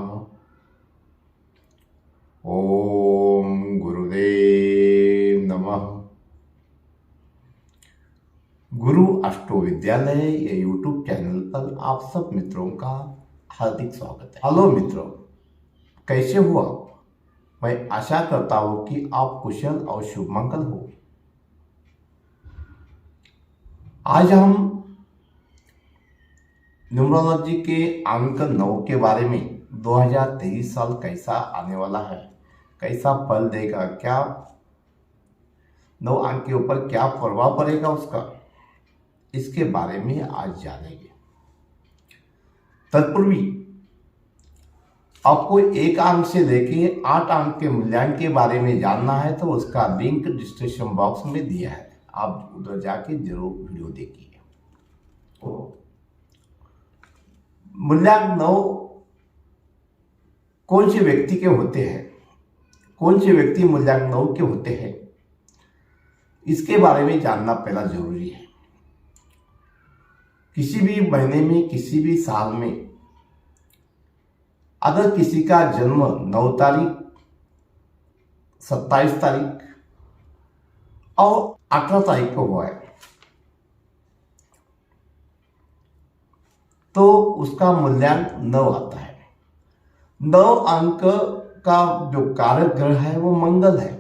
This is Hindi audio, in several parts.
नमः। ओम गुरुदेव नमः। गुरु अष्टो विद्यालय या यूट्यूब चैनल पर आप सब मित्रों का हार्दिक स्वागत है। हेलो मित्रों, कैसे हो आप? मैं आशा करता हूं कि आप कुशल और शुभ मंगल हो। आज हम न्यूमरोलॉजी के अंक 9 के बारे में 2023 साल कैसा आने वाला है, कैसा फल देगा, क्या 9 अंक के ऊपर क्या प्रभाव पड़ेगा उसका, इसके बारे में आज जानेंगे। तत्पूर्वी आपको 1 अंक से लेके 8 अंक के मूल्यांकन के बारे में जानना है तो उसका लिंक डिस्क्रिप्शन बॉक्स में दिया है, आप उधर जाके जरूर वीडियो देखिए। मूल्यांक 9 कौन से व्यक्ति के होते हैं, कौन से व्यक्ति मूल्यांक 9 के होते हैं, इसके बारे में जानना पहला जरूरी है। किसी भी महीने में, किसी भी साल में अगर किसी का जन्म 9 तारीख, 27 तारीख और 18 तारीख को हुआ है तो उसका मूल्यांक 9 आता है। 9 अंक का जो कारक ग्रह है वो मंगल है।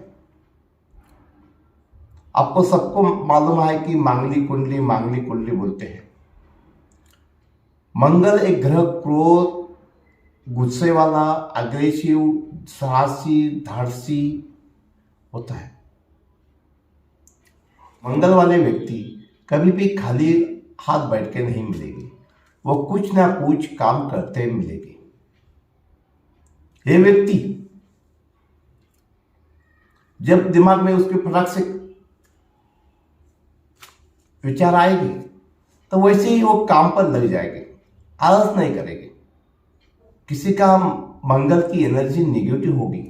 आपको सबको मालूम है कि मांगलिक कुंडली बोलते हैं। मंगल एक ग्रह क्रोध, गुस्से वाला, अग्रेसिव, साहसी, धाड़सी होता है। मंगल वाले व्यक्ति कभी भी खाली हाथ बैठ के नहीं मिलेंगे, वो कुछ ना कुछ काम करते मिलेंगे। ये व्यक्ति जब दिमाग में उसके फटाक से विचार आएंगे तो वैसे ही वो काम पर लग जाएंगे, आलस नहीं करेंगे। किसी का मंगल की एनर्जी नेगेटिव होगी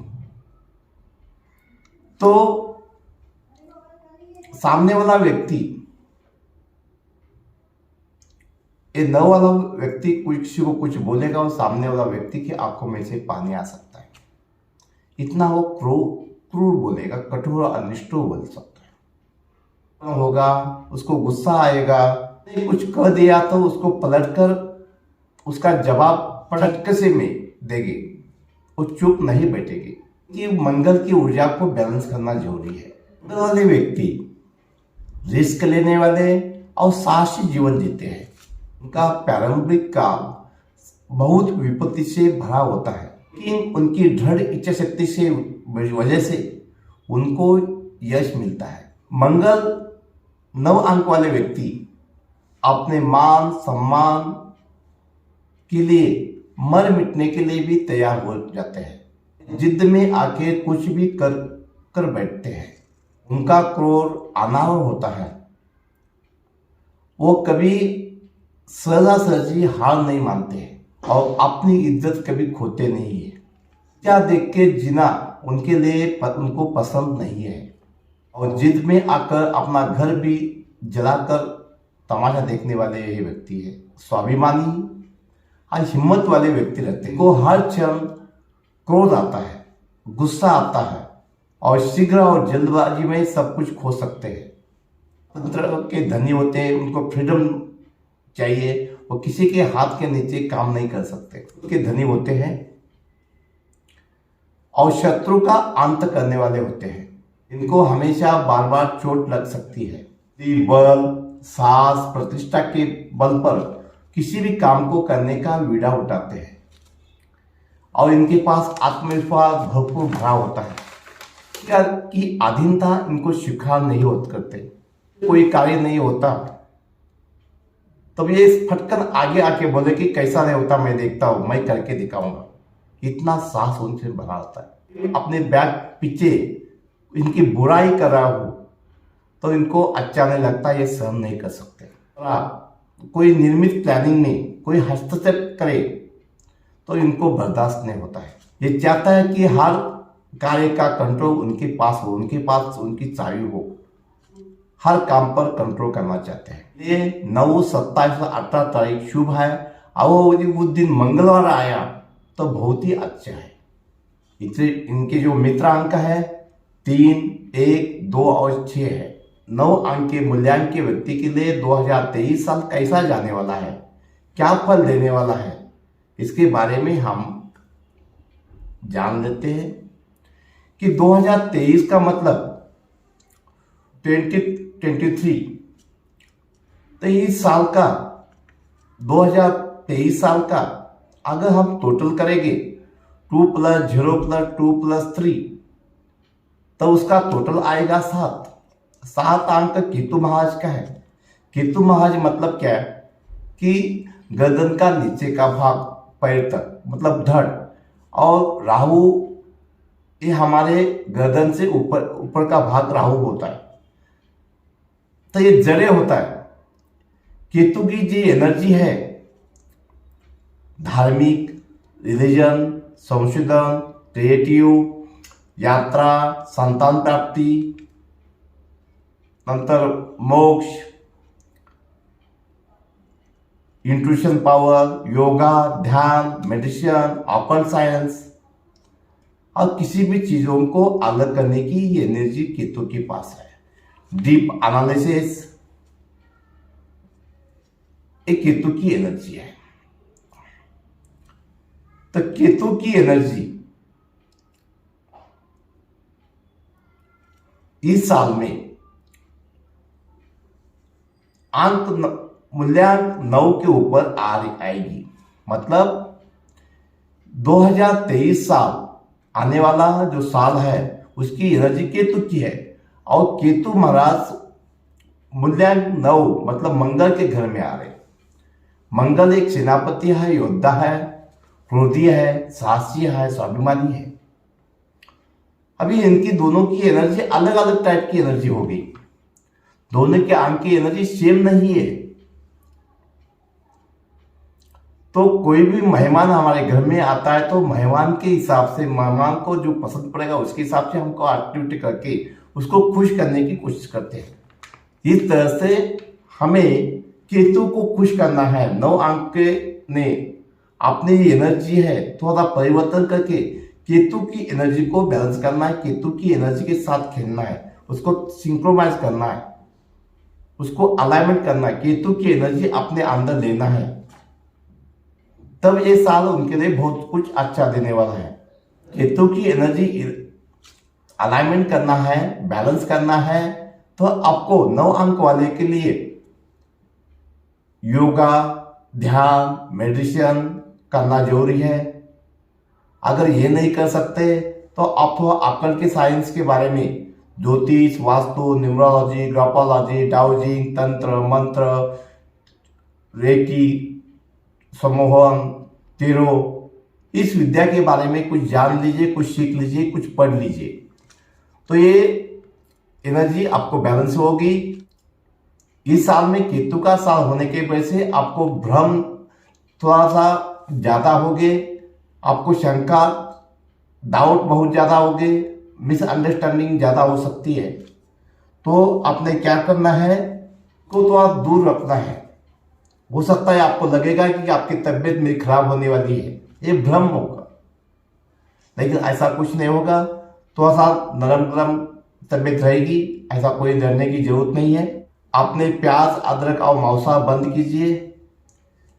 तो सामने वाला व्यक्ति, ये 9 वाला व्यक्ति किसी को कुछ बोलेगा और सामने वाला व्यक्ति की आंखों में से पानी आ सकता है। इतना वो क्रूर बोलेगा, कठोर और निष्ठुर बोल सकता है। होगा, उसको गुस्सा आएगा, कुछ कह दिया तो उसको पलटकर उसका जवाब पटक से में देगी, वो चुप नहीं बैठेगी। कि मंगल की ऊर्जा को बैलेंस करना जरूरी है। मंगल वाले व्यक्ति रिस्क लेने वाले और साहसी जीवन जीते हैं। उनका प्रारंभिक काल बहुत विपत्ति से भरा होता है, लेकिन उनकी दृढ़ इच्छा शक्ति से वजह से उनको यश मिलता है। मंगल 9 अंक वाले व्यक्ति अपने मान सम्मान के लिए मर मिटने के लिए भी तैयार हो जाते हैं। जिद में आके कुछ भी कर बैठते हैं। उनका क्रोध अनावर होता है। वो कभी सहजासहजी हार नहीं मानते हैं और अपनी इज्जत कभी खोते नहीं है। क्या देख के जीना उनके लिए उनको पसंद नहीं है और जिद में आकर अपना घर भी जलाकर तमाशा देखने वाले ये व्यक्ति है। स्वाभिमानी और हिम्मत वाले व्यक्ति रहते हैं। को हर क्षण क्रोध आता है, गुस्सा आता है और शीघ्र और जल्दबाजी में सब कुछ खो सकते हैं। तंत्र के धनी होते हैं, उनको फ्रीडम चाहिए, वो किसी के हाथ के नीचे काम नहीं कर सकते, उनके धनी होते हैं और शत्रु का अंत करने वाले होते हैं। इनको हमेशा बार बार चोट लग सकती है। बल, साहस, प्रतिष्ठा के बल पर किसी भी काम को करने का बीड़ा उठाते हैं और इनके पास आत्मविश्वास भरपूर भरा होता है। क्या की अधीनता इनको स्वीकार नहीं होता करते, कोई कार्य नहीं होता तब ये फटकन आगे आके बोले कि कैसा नहीं होता, मैं देखता हूं, मैं करके दिखाऊंगा। इतना साहस उनसे भरा होता है। अपने बैग पीछे इनकी बुराई कर रहा हो तो इनको अच्छा नहीं लगता, ये सहन नहीं कर सकते। कोई निर्मित प्लानिंग में कोई हस्तक्षेप करे तो इनको बर्दाश्त नहीं होता है। ये चाहता है कि हर कार्य का कंट्रोल उनके पास हो, उनके पास उनकी चाबी हो, हर काम पर कंट्रोल करना चाहते हैं। ये 9, 27 और 18 तारीख शुभ है और उस दिन मंगलवार आया तो बहुत ही अच्छा है। इससे इनके जो मित्र अंक है 3, 1, 2 और 6 है। 9 अंक के मूल्यांक के व्यक्ति के लिए 2023 साल कैसा जाने वाला है, क्या फल देने वाला है, इसके बारे में हम जान लेते हैं कि 2023 का मतलब 2023, तो इस साल का 2023 साल का अगर हम टोटल करेंगे 2 + 0 + 2 + 3, तो उसका टोटल आएगा 7। 7 अंक केतु महाराज का है। केतु महाराज मतलब क्या है कि गर्दन का नीचे का भाग पैर तक मतलब धड़, और राहु ये हमारे गर्दन से ऊपर ऊपर का भाग राहु होता है, तो ये जड़े होता है। केतु की जो एनर्जी है धार्मिक, रिलीजन, संशोधन, क्रिएटिव, यात्रा, संतान प्राप्ति, नंतर मोक्ष, इंट्यूशन पावर, योगा, ध्यान, मेडिटेशन, ऑकल्ट साइंस और किसी भी चीजों को अलग करने की ये एनर्जी केतु के पास है। डीप एनालिसिस एक केतु की एनर्जी है। तो केतु की एनर्जी इस साल में अंक मूल्यांक 9 के ऊपर आएगी। मतलब 2023 साल आने वाला जो साल है उसकी एनर्जी केतु की है, और केतु महाराज मूल्यांक 9 मतलब मंगल के घर में आ रहे। मंगल एक सेनापति है, योद्धा है, क्रोधी है, साहसी है, स्वाभिमानी है। अभी इनकी दोनों की एनर्जी अलग अलग टाइप की एनर्जी होगी। दोनों के अंक की एनर्जी सेम नहीं है। तो कोई भी मेहमान हमारे घर में आता है तो मेहमान के हिसाब से, मेहमान को जो पसंद पड़ेगा उसके हिसाब से हमको एक्टिविटी करके उसको खुश करने की कोशिश करते हैं। इस तरह से हमें केतु को खुश करना है। 9 अंक ने अपनी एनर्जी है थोड़ा परिवर्तन करके केतु की एनर्जी को बैलेंस करना है, केतु की एनर्जी के साथ खेलना है, उसको सिंक्रोनाइज करना है, उसको अलाइनमेंट करना है, केतु की एनर्जी अपने अंदर लेना है। तब ये साल उनके लिए बहुत कुछ अच्छा देने वाला है। केतु की एनर्जी अलाइनमेंट करना है, बैलेंस करना है, तो आपको 9 अंक वाले के लिए योगा, ध्यान, मेडिटेशन करना जरूरी है। अगर ये नहीं कर सकते तो आप थोड़ा अक्ल के साइंस के बारे में, ज्योतिष, वास्तु, न्यूमरोलॉजी, ग्राफोलॉजी, डाउजिंग, तंत्र, मंत्र, रेकी, समोहन, तेरो, इस विद्या के बारे में कुछ जान लीजिए, कुछ सीख लीजिए, कुछ पढ़ लीजिए, तो ये एनर्जी आपको बैलेंस होगी। इस साल में केतु का साल होने के वजह से आपको भ्रम थोड़ा सा ज्यादा होगे, आपको शंका, डाउट बहुत ज्यादा होगे, मिसअंडरस्टैंडिंग ज्यादा हो सकती है। तो आपने क्या करना है, को थोड़ा दूर रखना है। हो सकता है आपको लगेगा कि आपकी तबीयत मेरी खराब होने वाली है, ये भ्रम होगा, लेकिन ऐसा कुछ नहीं होगा। थोड़ा सा नरम नरम तबीयत रहेगी, ऐसा कोई डरने की जरूरत नहीं है। आपने प्याज, अदरक और मांसा बंद कीजिए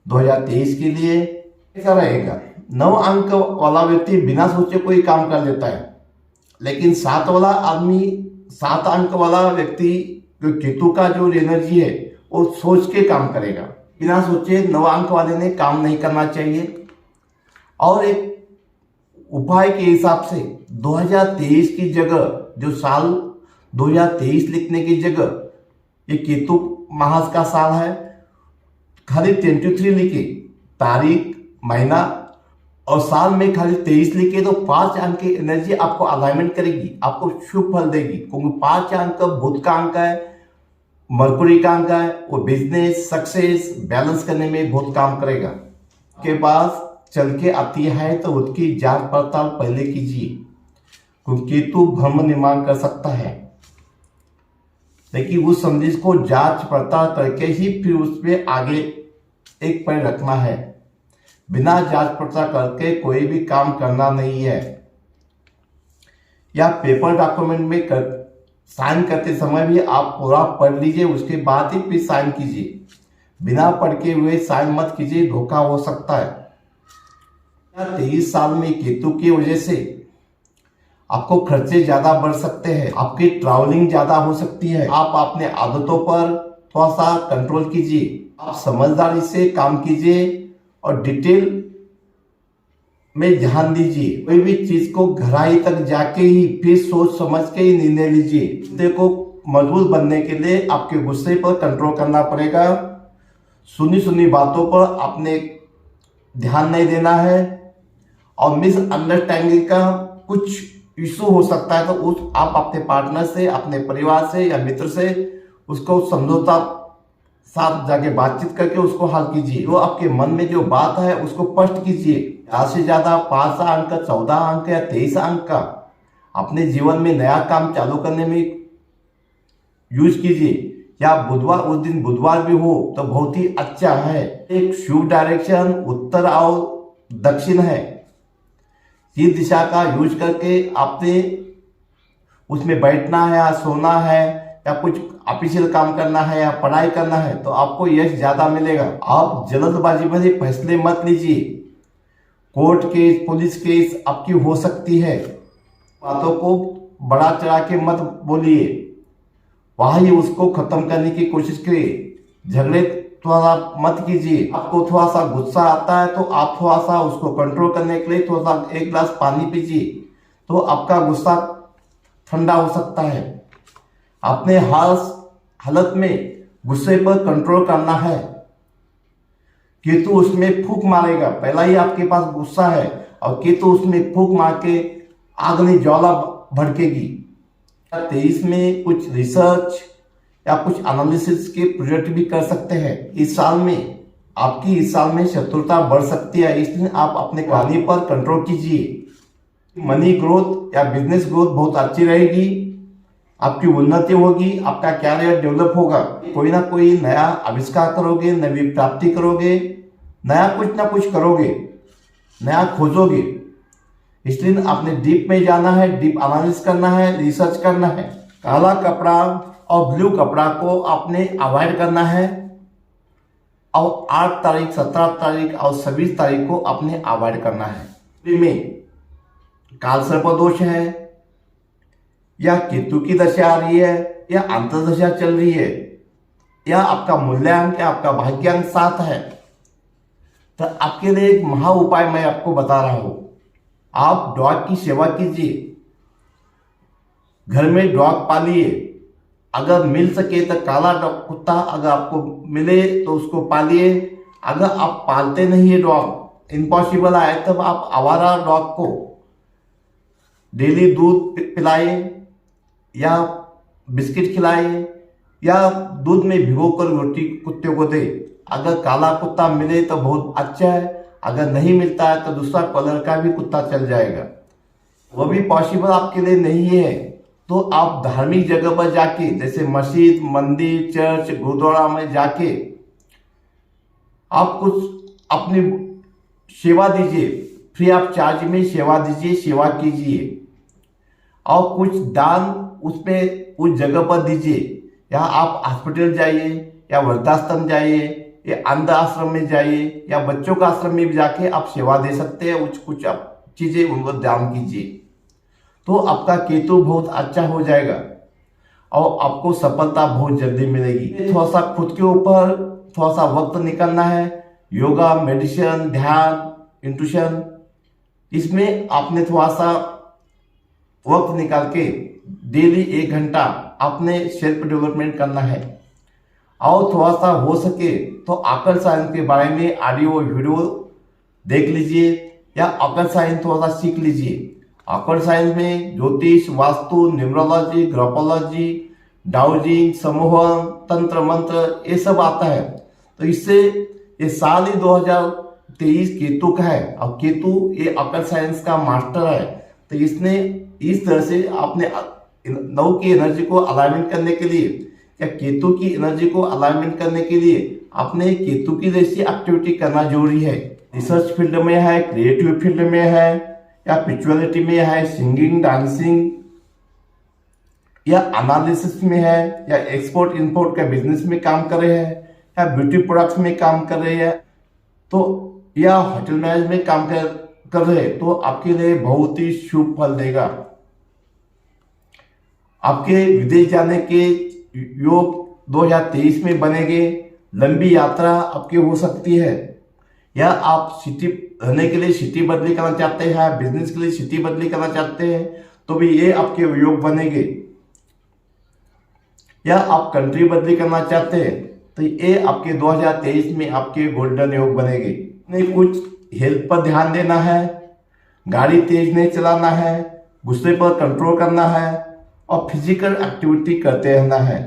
2023 के लिए। ऐसा रहेगा। 9 अंक वाला व्यक्ति बिना सोचे कोई काम कर लेता है, लेकिन 7 वाला आदमी, 7 अंक वाला व्यक्ति, जो केतु का जो एनर्जी है वो सोच के काम करेगा। बिना सोचे 9 अंक वाले ने काम नहीं करना चाहिए। और एक उपाय के हिसाब से 2023 की जगह, जो साल 2023 लिखने की जगह ये केतु महाराज का साल है, खाली 23 लिखे, तारीख, महीना और साल में खाली 23 लिखे, तो 5 अंक की एनर्जी आपको अलाइनमेंट करेगी, आपको शुभ फल देगी। क्योंकि 5 अंक बुध का अंक है, मरकुरी का अंक है, वो बिजनेस, सक्सेस, बैलेंस करने में बहुत काम करेगा। के पास चल के आती है तो उसकी जांच पड़ताल पहले कीजिए, क्योंकि केतु भ्रम निर्माण कर सकता है, लेकिन उस संदेश को जांच पड़ताल करके ही फिर उस पर आगे एक पैर रखना है। बिना जांच पड़ताल करके कोई भी काम करना नहीं है। या पेपर डॉक्यूमेंट में साइन करते समय भी आप पूरा पढ़ लीजिए, उसके बाद ही फिर साइन कीजिए। बिना पढ़ के हुए साइन मत कीजिए, धोखा हो सकता है। 23 साल में केतु की वजह से आपको खर्चे ज्यादा बढ़ सकते हैं, आपकी ट्रैवलिंग ज्यादा हो सकती है। आप अपने आदतों पर थोड़ा सा कंट्रोल कीजिए, आप समझदारी से काम कीजिए और डिटेल में ध्यान दीजिए। कोई भी चीज को गहराई तक जाके ही फिर सोच समझ के ही निर्णय लीजिए। देखो, मजबूत बनने के लिए आपके गुस्से पर कंट्रोल करना पड़ेगा। सुनी सुनी बातों पर आपने ध्यान नहीं देना है और मिसअंडरस्टैंडिंग का कुछ इशू हो सकता है तो आप अपने पार्टनर से, अपने परिवार से या मित्र से उसको समझौता साथ जाके बातचीत करके उसको हल कीजिए। जो आपके मन में जो बात है उसको स्पष्ट कीजिए। ज्यादा से ज्यादा 5 अंक, 14 अंक या 23 अंक का अपने जीवन में नया काम चालू करने में यूज कीजिए। या बुधवार, उस दिन बुधवार भी हो तो बहुत ही अच्छा है। एक शुभ डायरेक्शन उत्तर और दक्षिण है। इस दिशा का यूज करके आपने उसमें बैठना है या सोना है या कुछ ऑफिशियल काम करना है या पढ़ाई करना है तो आपको यश ज्यादा मिलेगा। आप जल्दबाजी में फैसले मत लीजिए। कोर्ट केस, पुलिस केस आपकी हो सकती है। बातों को बड़ा चढ़ा के मत बोलिए, वहां ही उसको खत्म करने की कोशिश करिए। झगड़े थोड़ा मत कीजिए। आपको थोड़ा सा गुस्सा आता है तो आप थोड़ा सा उसको कंट्रोल करने के लिए थोड़ा सा 1 गिलास पानी पीजिए तो आपका गुस्सा ठंडा हो सकता है। अपने हालत में गुस्से पर कंट्रोल करना है। केतु उसमें फूंक मारेगा, पहला ही आपके पास गुस्सा है और केतु उसमें फूंक मार के आगनी ज्वाला भड़केगी। 23 में कुछ रिसर्च या कुछ एनालिसिस के प्रोजेक्ट भी कर सकते हैं। इस साल में शत्रुता बढ़ सकती है, इसलिए आप अपने वाणी पर कंट्रोल कीजिए। मनी ग्रोथ या बिजनेस ग्रोथ बहुत अच्छी रहेगी, आपकी उन्नति होगी, आपका कैरियर डेवलप होगा। कोई ना कोई नया आविष्कार करोगे, नई प्राप्ति करोगे, नया कुछ ना कुछ करोगे, नया खोजोगे। इसलिए आपने डीप में जाना है, डीप एनालिसिस करना है, रिसर्च करना है। काला कपड़ा और ब्लू कपड़ा को आपने अवॉइड करना है और 8 तारीख, 17 तारीख और 26 तारीख को आपने अवॉइड करना है। में काल सर्प दोष है या केतु की दशा आ रही है या अंतर्दशा चल रही है या आपका मूल्यांक या आपका भाग्यांक 7 है तो आपके लिए एक महा उपाय मैं आपको बता रहा हूं। आप डॉग की सेवा कीजिए, घर में डॉग पालिए। अगर मिल सके तो काला कुत्ता अगर आपको मिले तो उसको पालिए। अगर आप पालते नहीं है डॉग, इम्पॉसिबल है, तब आप आवारा डॉग को डेली दूध पिलाए या बिस्किट खिलाए या दूध में भिगोकर रोटी कुत्ते को दे। अगर काला कुत्ता मिले तो बहुत अच्छा है, अगर नहीं मिलता है तो दूसरा कलर का भी कुत्ता चल जाएगा। वो भी पॉसिबल आपके लिए नहीं है तो आप धार्मिक जगह पर जाके, जैसे मस्जिद, मंदिर, चर्च, गुरुद्वारा में जाके आप कुछ अपनी सेवा दीजिए, फ्री ऑफ चार्ज में सेवा दीजिए, सेवा कीजिए और कुछ दान उसमें उस जगह पर दीजिए। या आप हॉस्पिटल जाइए या वृद्धाश्रम जाइए या अंध आश्रम में जाइए या बच्चों का आश्रम में भी जाके आप सेवा दे सकते हैं। कुछ चीजें उनको दान कीजिए तो आपका केतु बहुत अच्छा हो जाएगा और आपको सफलता बहुत जल्दी मिलेगी। थोड़ा सा खुद के ऊपर थोड़ा सा वक्त निकालना है। योगा, मेडिटेशन, ध्यान, इंट्यूशन, इसमें आपने थोड़ा सा वक्त निकाल के डेली 1 घंटा आपने सेल्फ डेवलपमेंट करना है। और थोड़ा सा हो सके तो आकर्षण साइंस के बारे में ऑडियो वीडियो देख लीजिए या आकर्षण साइंस थोड़ा सा सीख लीजिए। आकर्षण साइंस में ज्योतिष, वास्तु, न्यूमरोलॉजी, ग्राफोलॉजी, डाउजिंग, समूहन, तंत्र मंत्र, ये सब आता है। तो इससे ये साल ही 2023 केतु का है और केतु ये आकर्षण साइंस का मास्टर है। तो इसने इस तरह से आपने नौ की एनर्जी को अलाइनमेंट करने के लिए या केतु की एनर्जी को अलाइनमेंट करने के लिए आपने केतु की जैसी एक्टिविटी करना जरूरी है। रिसर्च फील्ड में है, क्रिएटिव फील्ड में है, या स्पिरिचुअलिटी में है, सिंगिंग, डांसिंग, या एनालिसिस में है, या एक्सपोर्ट इंपोर्ट का बिजनेस में काम कर रहे हैं, या ब्यूटी प्रोडक्ट्स में काम कर रहे हैं, तो या होटल मैनेजमेंट में काम कर रहे हैं, तो आपके लिए बहुत ही शुभ फल देगा। आपके विदेश जाने के योग 2023 में बनेंगे। लंबी यात्रा आपकी हो सकती है, या आप सिटी रहने के लिए सिटी बदली करना चाहते हैं, बिजनेस के लिए सिटी बदली करना चाहते हैं, तो भी ये आपके योग बनेंगे। या आप कंट्री बदली करना चाहते हैं, तो ये आपके 2023 में आपके गोल्डन योग बनेंगे। नहीं, कुछ हेल्थ पर ध्यान देना है, गाड़ी तेज नहीं चलाना है, गुस्से पर कंट्रोल करना है, और फिजिकल एक्टिविटी करते रहना है।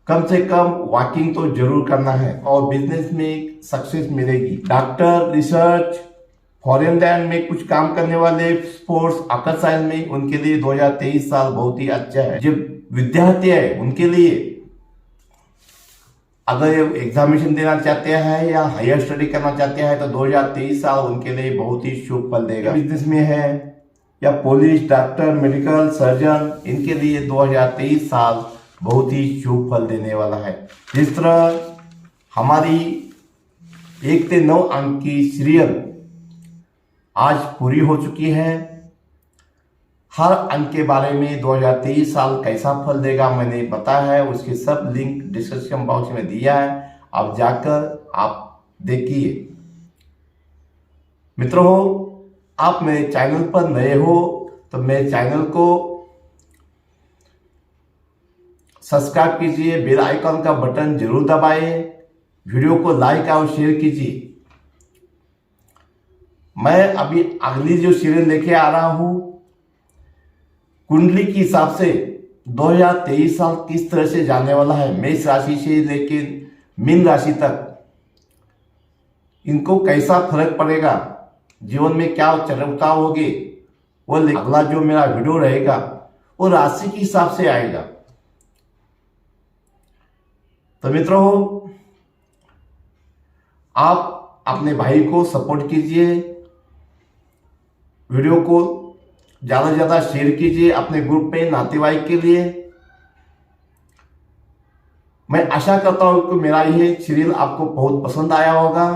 कम से कम वॉकिंग तो जरूर करना है, और बिजनेस में सक्सेस मिलेगी। डॉक्टर, रिसर्च, फॉरेन लैंड में कुछ काम करने वाले, स्पोर्ट्स, आर्ट साइंस में, उनके लिए 2023 साल बहुत ही अच्छा है। जो विद्यार्थी है उनके लिए, अगर एग्जामिनेशन देना चाहते हैं या हायर स्टडी करना चाहते हैं, तो 2023 साल उनके लिए बहुत ही शुभ फल देगा। बिजनेस में है, या पुलिस, डॉक्टर, मेडिकल, सर्जन, इनके लिए 2023 साल बहुत ही शुभ फल देने वाला है। जिस तरह हमारी 1 से 9 अंक की सीरियल आज पूरी हो चुकी है। हर अंक के बारे में 2023 साल कैसा फल देगा मैंने बताया है, उसके सब लिंक डिस्क्रिप्शन बॉक्स में दिया है, आप जाकर आप देखिए। मित्रों, आप मेरे चैनल पर नए हो तो मेरे चैनल को सब्सक्राइब कीजिए, बेल आइकन का बटन जरूर दबाइए, वीडियो को लाइक और शेयर कीजिए। मैं अभी अगली जो सीरियल लेके आ रहा हूं, कुंडली के हिसाब से 2023 साल किस तरह से जाने वाला है, मेष राशि से लेकर मीन राशि तक, इनको कैसा फर्क पड़ेगा, जीवन में क्या चढ़ उतार होगी, वो अगला जो मेरा वीडियो रहेगा वो राशि के हिसाब से आएगा। तो मित्रों, आप अपने भाई को सपोर्ट कीजिए, वीडियो को ज्यादा से ज्यादा शेयर कीजिए अपने ग्रुप में, नातेवाईक के लिए। मैं आशा करता हूं कि मेरा यह सीरियल आपको बहुत पसंद आया होगा।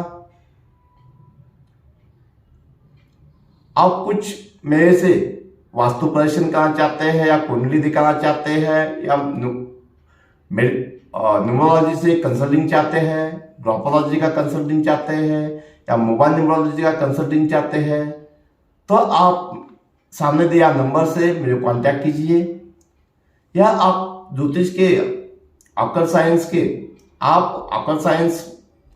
आप कुछ मेरे से वास्तु प्रदर्शन करना चाहते हैं, या कुंडली दिखाना चाहते हैं, या न्यूमरोलॉजी से कंसल्टिंग चाहते हैं, ग्राफोलॉजी का कंसल्टिंग चाहते हैं, या मोबाइल न्यूमरोलॉजी का कंसल्टिंग चाहते हैं, तो आप सामने दिया नंबर से मेरे कांटेक्ट कीजिए। या आप ज्योतिष के, ऑक्कल्ट साइंस के, आप ऑक्कल्ट साइंस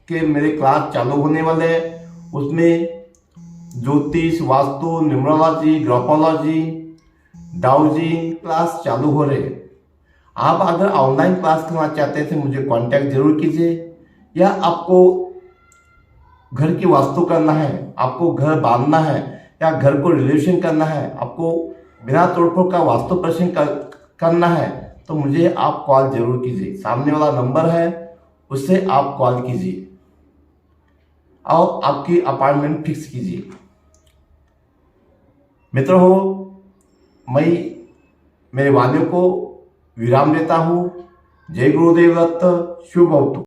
के मेरे क्लास चालू होने वाले हैं, उसमें ज्योतिष, वास्तु, न्यूमरोलॉजी, ग्राफोलॉजी, डाउजी क्लास चालू हो रहे हैं। आप अगर ऑनलाइन क्लास करना चाहते थे मुझे कांटेक्ट जरूर कीजिए। या आपको घर की वास्तु करना है, आपको घर बांधना है, या घर को रिनोवेशन करना है, आपको बिना तोड़फोड़ का वास्तु प्रश्न करना है, तो मुझे आप कॉल जरूर कीजिए। सामने वाला नंबर है, उससे आप कॉल कीजिए और आपकी अपॉइंटमेंट फिक्स कीजिए। मित्रों, मैं मेरे वादों को विराम देता हूं। जय गुरुदेव दत्त, शुभ होतु।